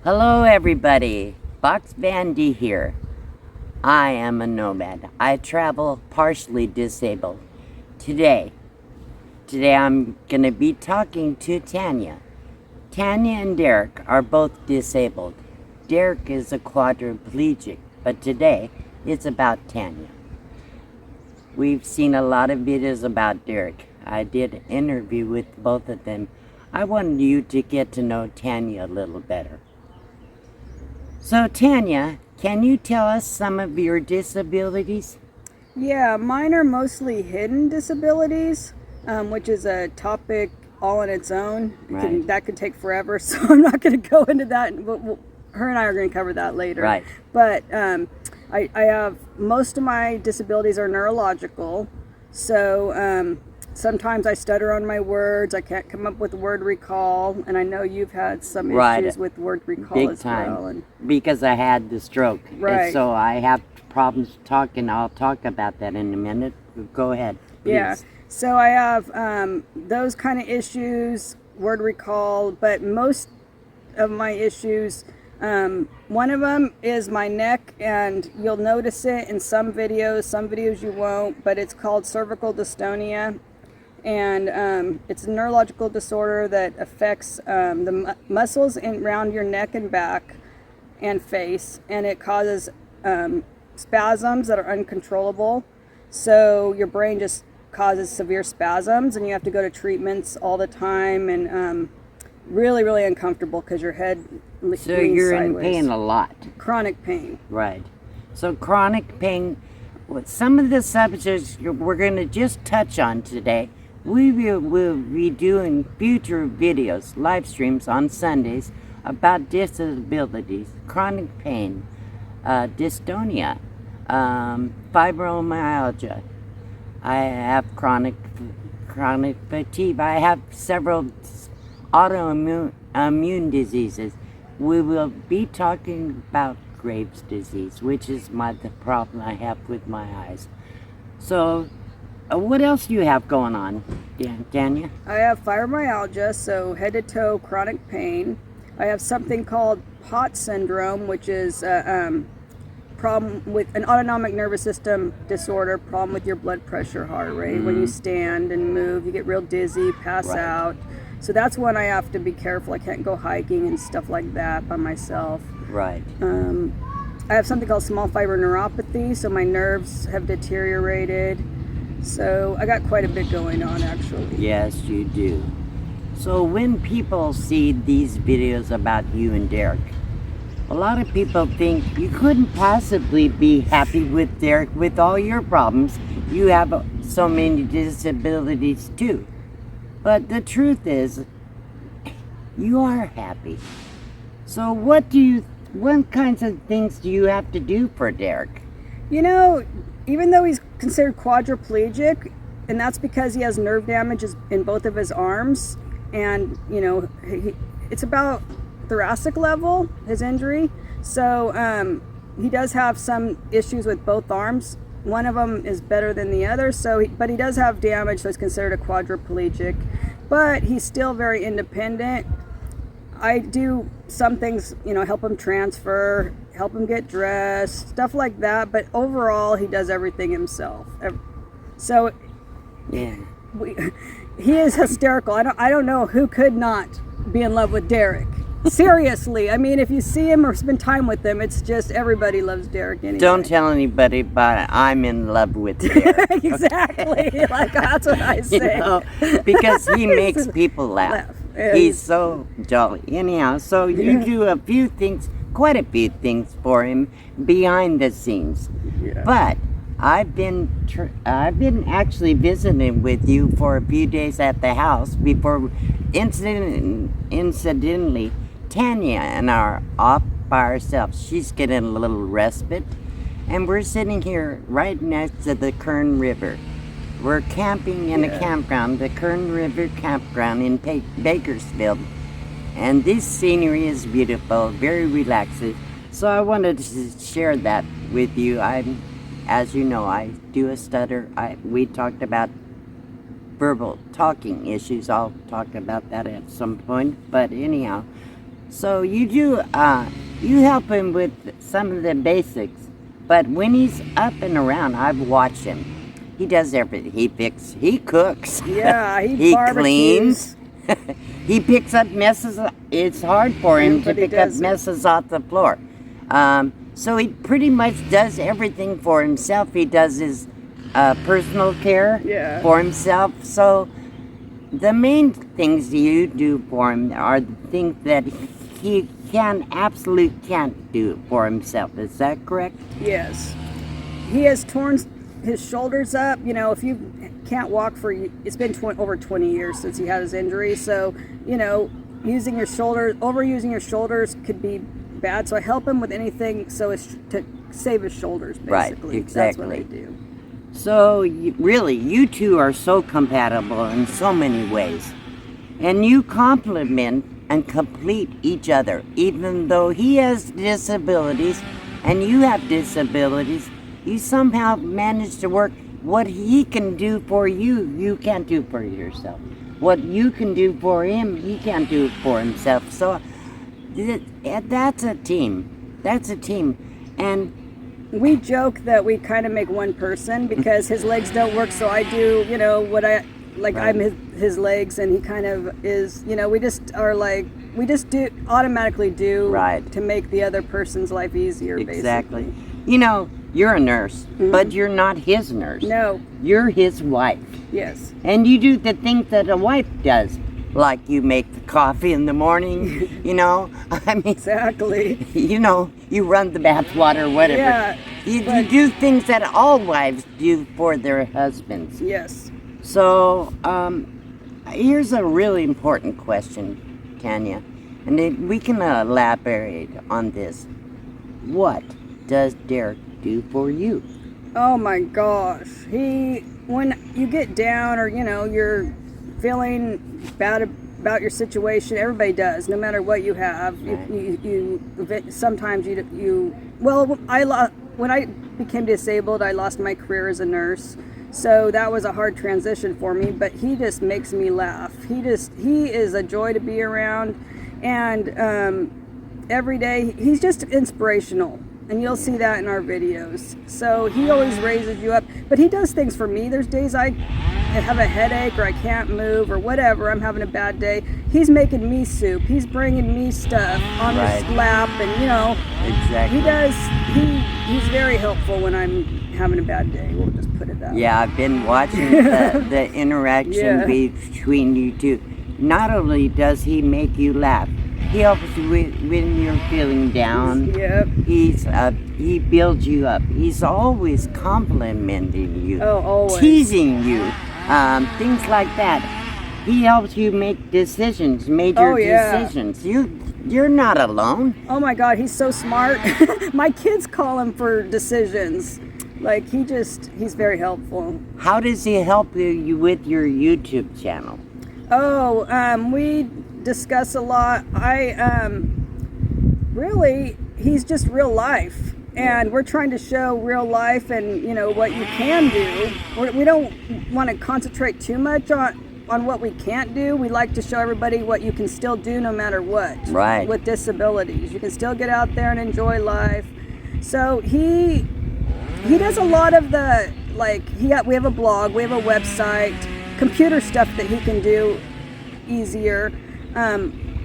Hello everybody, Box Bandy here. I am a nomad. I travel partially disabled. Today I'm going to be talking to Tanya. Tanya and Derek are both disabled. Derek is a quadriplegic, but today it's about Tanya. We've seen a lot of videos about Derek. I did an interview with both of them. I wanted you to get to know Tanya a little better. So Tanya, can you tell us some of your disabilities? Yeah, mine are mostly hidden disabilities, which is a topic all on its own. Right. That could take forever, so I'm not going to go into that. Her and I are going to cover that later. Right. But I have, most of my disabilities are neurological, so sometimes I stutter on my words. I can't come up with word recall, and I know you've had some issues with word recall Big as time. well. And because I had the stroke. Right. And so I have problems talking. I'll talk about that in a minute. Go ahead, please. Yeah, so I have those kind of issues, word recall, but most of my issues, one of them is my neck, and you'll notice it in some videos you won't, but it's called cervical dystonia. And it's a neurological disorder that affects the muscles around your neck and back and face, and it causes spasms that are uncontrollable. So your brain just causes severe spasms, and you have to go to treatments all the time, and really, really uncomfortable because your head leans So you're sideways. in pain a lot. Chronic pain. Right. So chronic pain, some of the subjects we're going to just touch on today, we will be doing future videos, live streams on Sundays about disabilities, chronic pain, dystonia, fibromyalgia. I have chronic fatigue. I have several autoimmune diseases. We will be talking about Graves' disease, which is the problem I have with my eyes. So, what else do you have going on, Tanya? I have fibromyalgia, so head to toe chronic pain. I have something called POTS syndrome, which is a problem with an autonomic nervous system disorder, problem with your blood pressure, heart rate. When you stand and move, you get real dizzy, pass out. So that's when I have to be careful. I can't go hiking and stuff like that by myself. Right. I have something called small fiber neuropathy, so my nerves have deteriorated. So I got quite a bit going on, actually. Yes, you do. So when people see these videos about you and Derek, a lot of people think you couldn't possibly be happy with Derek with all your problems. You have so many disabilities too. But the truth is, you are happy. So what kinds of things do you have to do for Derek? You know, even though he's considered quadriplegic, and that's because he has nerve damage in both of his arms, and you know, it's about thoracic level, his injury. So he does have some issues with both arms. One of them is better than the other, but he does have damage, so he's considered a quadriplegic. But he's still very independent. I do some things, you know, help him transfer, help him get dressed, stuff like that. But overall, he does everything himself. So Yeah. He is hysterical. I don't know who could not be in love with Derek. Seriously, I mean, if you see him or spend time with him, it's just everybody loves Derek anyway. Don't tell anybody, but I'm in love with Derek. Exactly. Like, that's what I say. You know, because he makes people laugh. He's so jolly. Anyhow, so you do a few things, quite a few things for him behind the scenes. Yeah. But I've been actually visiting with you for a few days at the house before incidentally Tanya and I are off by ourselves. She's getting a little respite, and we're sitting here right next to the Kern River. We're camping in a campground, the Kern River campground in Bakersfield, and this scenery is beautiful, very relaxing. So I wanted to share that with you. As you know, I do a stutter. We talked about verbal talking issues. I'll talk about that at some point. But anyhow, So you do, you help him with some of the basics, but when he's up and around, I've watched him. He does everything. He cooks. Yeah, he barbecues. cleans. He picks up messes. It's hard for him to pick up does it. messes off the floor. So he pretty much does everything for himself. He does his personal care for himself. So the main things you do for him are the things that he absolutely can't do for himself. Is that correct? Yes. He has torn his shoulders up. You know, if you can't walk for, it's been over 20 years since he had his injury. So, you know, overusing your shoulders could be bad. So I help him with anything so as to save his shoulders, basically. Right, exactly. That's what I do. So, really, you two are so compatible in so many ways. And you complement and complete each other. Even though he has disabilities and you have disabilities, you somehow manage to work. What he can do for you, you can't do for yourself. What you can do for him, he can't do for himself. So, that's a team. That's a team. And we joke that we kind of make one person because his legs don't work, so I do, you know, what I like. Right. I'm his legs, and he kind of is. You know, we just do automatically do to make the other person's life easier. Exactly. Basically. You know, you're a nurse, but you're not his nurse. No. You're his wife. Yes. And you do the things that a wife does. Like you make the coffee in the morning, you know. I mean, exactly. You know, you run the bath water, whatever. Yeah. You do things that all wives do for their husbands. Yes. So, here's a really important question, Tanya, and we can elaborate on this. What does Derek do for you? Oh my gosh. When you get down or, you know, you're feeling bad about your situation, everybody does, no matter what you have. Sometimes when I became disabled, I lost my career as a nurse, so that was a hard transition for me, but he just makes me laugh. He is a joy to be around, and every day he's just inspirational. And you'll see that in our videos. So he always raises you up. But he does things for me. There's days I have a headache or I can't move or whatever. I'm having a bad day. He's making me soup. He's bringing me stuff on his lap. And, you know, exactly. He's very helpful when I'm having a bad day. We'll just put it that way. Yeah, I've been watching the interaction between you two. Not only does he make you laugh, he helps you when you're feeling down. Yep. He builds you up. He's always complimenting you. Oh, always. Teasing you. Things like that. He helps you make decisions, major decisions. You're not alone. Oh my God, he's so smart. My kids call him for decisions. Like, he's very helpful. How does he help you with your YouTube channel? Oh, we discuss a lot. He's just real life, and we're trying to show real life and, you know, what you can do. We don't want to concentrate too much on what we can't do. We like to show everybody what you can still do no matter what. Right. With disabilities, you can still get out there and enjoy life. So he does a lot of the, like, we have a blog, we have a website, computer stuff that he can do easier.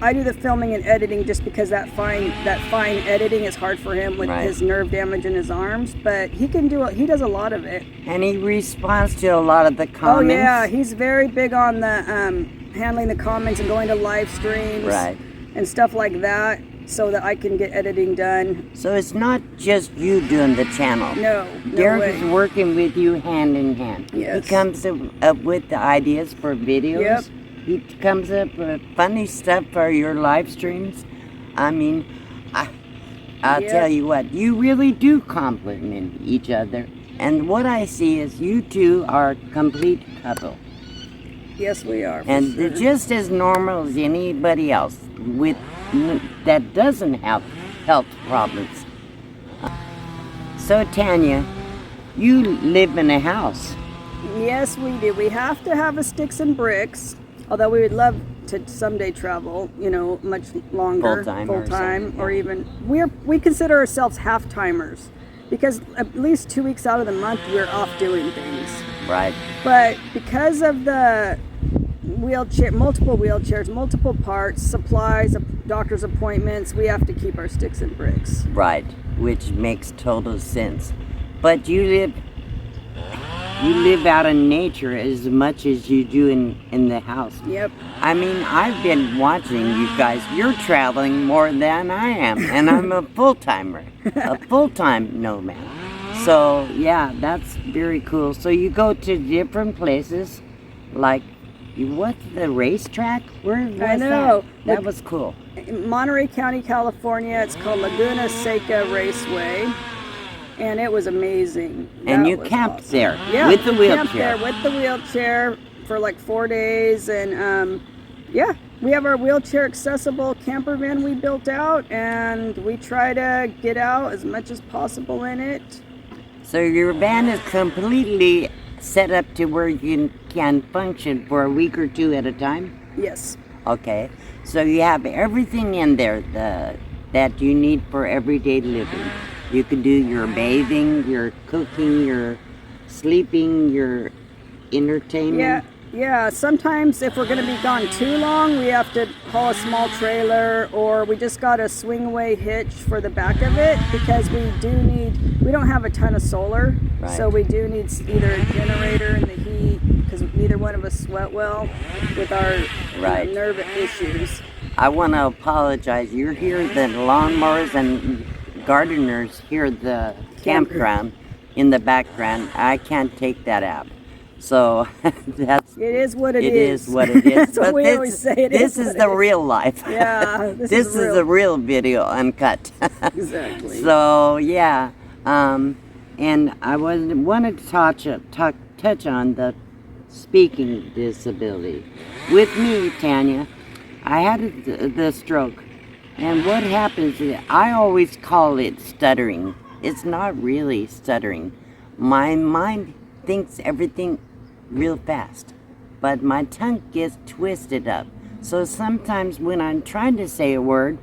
I do the filming and editing just because that fine editing is hard for him with his nerve damage in his arms, but he does a lot of it. And he responds to a lot of the comments. Oh yeah, he's very big on the handling the comments and going to live streams and stuff like that, so that I can get editing done. So it's not just you doing the channel. No Derek is working with you hand in hand. Yes. He comes up with the ideas for videos. Yep. He comes up with funny stuff for your live streams. I mean, I'll tell you what, you really do compliment each other. And what I see is you two are a complete couple. Yes, we are. And they're just as normal as anybody else that doesn't have health problems. So Tanya, you live in a house. Yes, we do. We have to have a sticks and bricks, although we would love to someday travel, you know, much longer, Full time, or even we consider ourselves half-timers because at least 2 weeks out of the month we're off doing things. Right. But because of the multiple wheelchairs, multiple parts, supplies, doctor's appointments, we have to keep our sticks and bricks. Right, which makes total sense. But you live out in nature as much as you do in the house. Yep. I mean, I've been watching you guys. You're traveling more than I am, and I'm a full-timer, a full-time nomad. So, yeah, that's very cool. So you go to different places, like, what's the racetrack? Where was I know. That was cool. In Monterey County, California, it's called Laguna Seca Raceway. And it was amazing. And That you was camped awesome. there we with the camped wheelchair. there with the wheelchair for like 4 days, and yeah, we have our wheelchair accessible camper van we built out, and we try to get out as much as possible in it. So your van is completely set up to where you can function for a week or two at a time? Yes. Okay. So you have everything in there that you need for everyday living. You can do your bathing, your cooking, your sleeping, your entertainment. Yeah. Sometimes if we're going to be gone too long, we have to haul a small trailer, or we just got a swing away hitch for the back of it because we don't have a ton of solar. Right. So we do need either a generator in the heat because neither one of us sweat well with our Right. nerve issues. I want to apologize. You hear the lawnmowers and gardeners hear the campground in the background. I can't take that out. So that's It is what it is. is. It is what it is. That's what But we always say. This is the real life. Yeah. This is the real video uncut. Exactly. So yeah, and I wanted to touch on the speaking disability. With me, Tanya, I had the stroke, and what happens is I always call it stuttering. It's not really stuttering. My mind thinks everything real fast, but my tongue gets twisted up. So sometimes when I'm trying to say a word,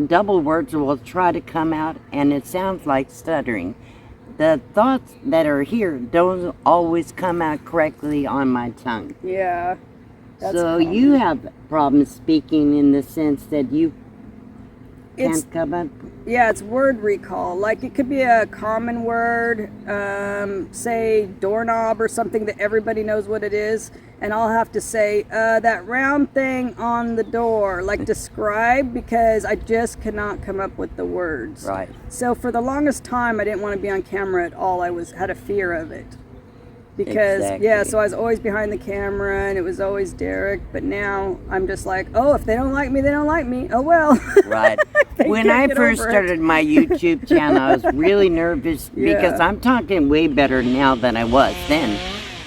double words will try to come out, and it sounds like stuttering. The thoughts that are here don't always come out correctly on my tongue. Yeah. That's So common. you have problems speaking in the sense that you It's- can't come up. Yeah, it's word recall. Like it could be a common word, say doorknob or something that everybody knows what it is, and I'll have to say that round thing on the door, like describe, because I just cannot come up with the words. Right. So for the longest time, I didn't want to be on camera at all. had a fear of it. Because Exactly. so I was always behind the camera, and it was always Derek. But now I'm just like, oh, if they don't like me, they don't like me. Oh well. Right. They When can't I get first over it. started my YouTube channel, I was really nervous because Yeah. I'm talking way better now than I was then.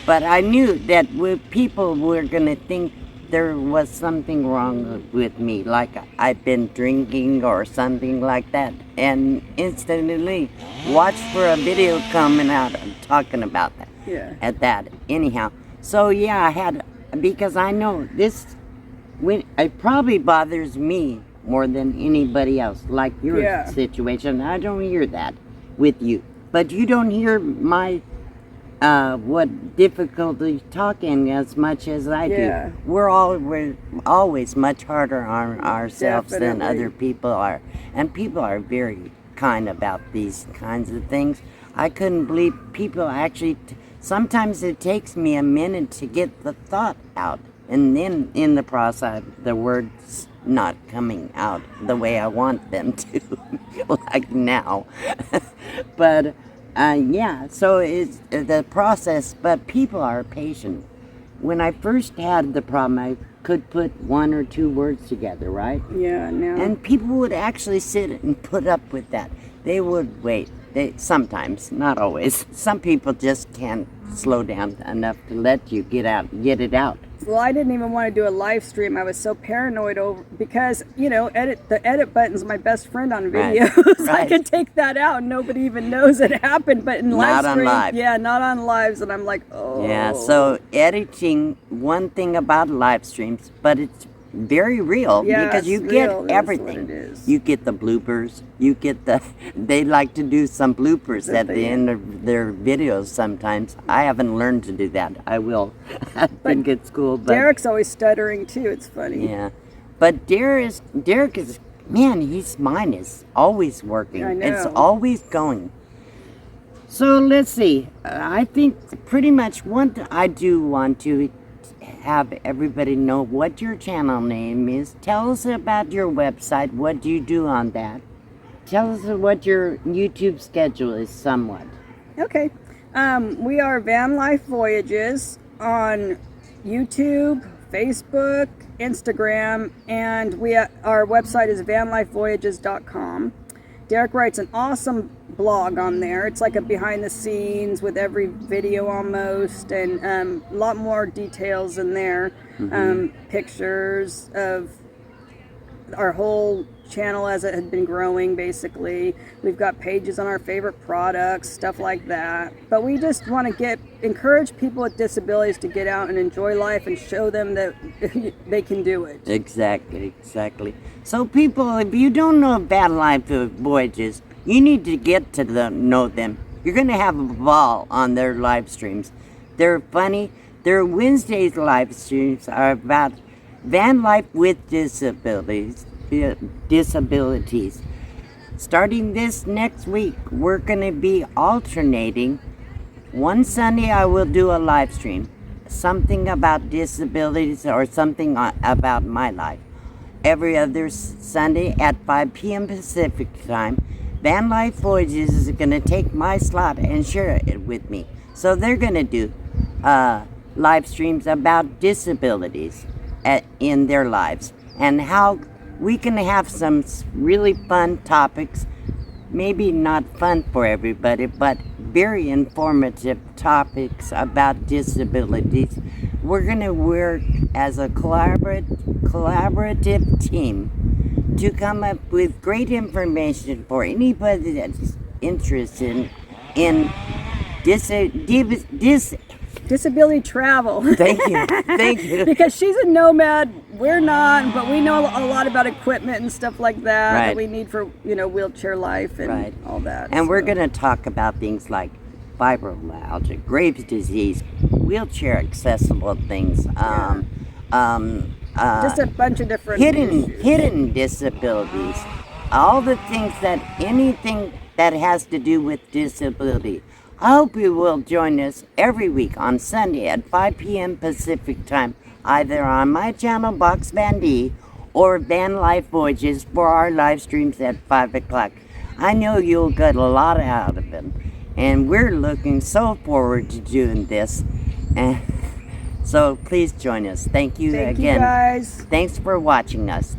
But I knew that people were going to think there was something wrong with me, like I've been drinking or something like that. And instantly watch for a video coming out talking about that. Yeah. At that anyhow. So yeah, I had, because I know this, it probably bothers me more than anybody else, like your Yeah. situation. I don't hear that with you, but you don't hear my what difficulty talking as much as I Yeah. do. We're always much harder on ourselves than Definitely. other people are, and people are very kind about these kinds of things. I couldn't believe people actually. Sometimes it takes me a minute to get the thought out, and then in the process, the words not coming out the way I want them to, like now. But yeah, so it's the process. But people are patient. When I first had the problem, I could put one or two words together, right? Yeah. No. And people would actually sit and put up with that. They would wait. Sometimes, not always. Some people just can't slow down enough to let you get it out. Well, I didn't even want to do a live stream. I was so paranoid over because the edit button's my best friend on Right. videos. I Right. can take that out and nobody even knows it happened. But in live Not on stream, live. yeah, not on lives, and I'm like, oh. Yeah, so editing, one thing about live streams, but it's very real Yeah, because you it's get real. That's everything. what it is. You get the bloopers. You get they like to do some bloopers at the end of their videos sometimes. I haven't learned to do that. I will. I think it's cool. But Derek's always stuttering too. It's funny. yeah. But Derek is, man, his mind is always working. I know. It's always going. So let's see. I think pretty much I do want to have everybody know what your channel name is. Tell us about your website. What do you do on that? Tell us what your YouTube schedule is somewhat. Okay. We are Van Life Voyages on YouTube, Facebook, Instagram, and our website is vanlifevoyages.com. Derek writes an awesome blog on there. It's like a behind the scenes with every video almost, and a lot more details in there. Pictures of our whole channel as it had been growing, basically. We've got pages on our favorite products, stuff like that. But we just want to encourage people with disabilities to get out and enjoy life and show them that they can do it. Exactly. So people, if you don't know Van Life Voyages, you need to get to know them. You're going to have a ball on their live streams. They're funny. Their Wednesdays live streams are about van life with disabilities. Starting this next week, we're going to be alternating. One Sunday I will do a live stream, something about disabilities or something about my life. Every other Sunday at 5 p.m. Pacific time, Van Life Voyages is going to take my slot and share it with me. So they're going to do live streams about disabilities in their lives and how we can have some really fun topics, maybe not fun for everybody, but very informative topics about disabilities. We're going to work as a collaborative team to come up with great information for anybody that's interested in Disability travel. Thank you. Because she's a nomad, we're not, but we know a lot about equipment and stuff like that Right. that we need for wheelchair life and Right. all that. And we're so. going to talk about things like fibromyalgia, Graves' disease, wheelchair accessible things, just a bunch of different issues. hidden disabilities, all the things anything that has to do with disability. I hope you will join us every week on Sunday at 5 p.m. Pacific time, either on my channel, Box Van D, or Van Life Voyages for our live streams at 5 o'clock. I know you'll get a lot out of them, and we're looking so forward to doing this. And so please join us. Thank you again. Thank you guys. Thanks for watching us.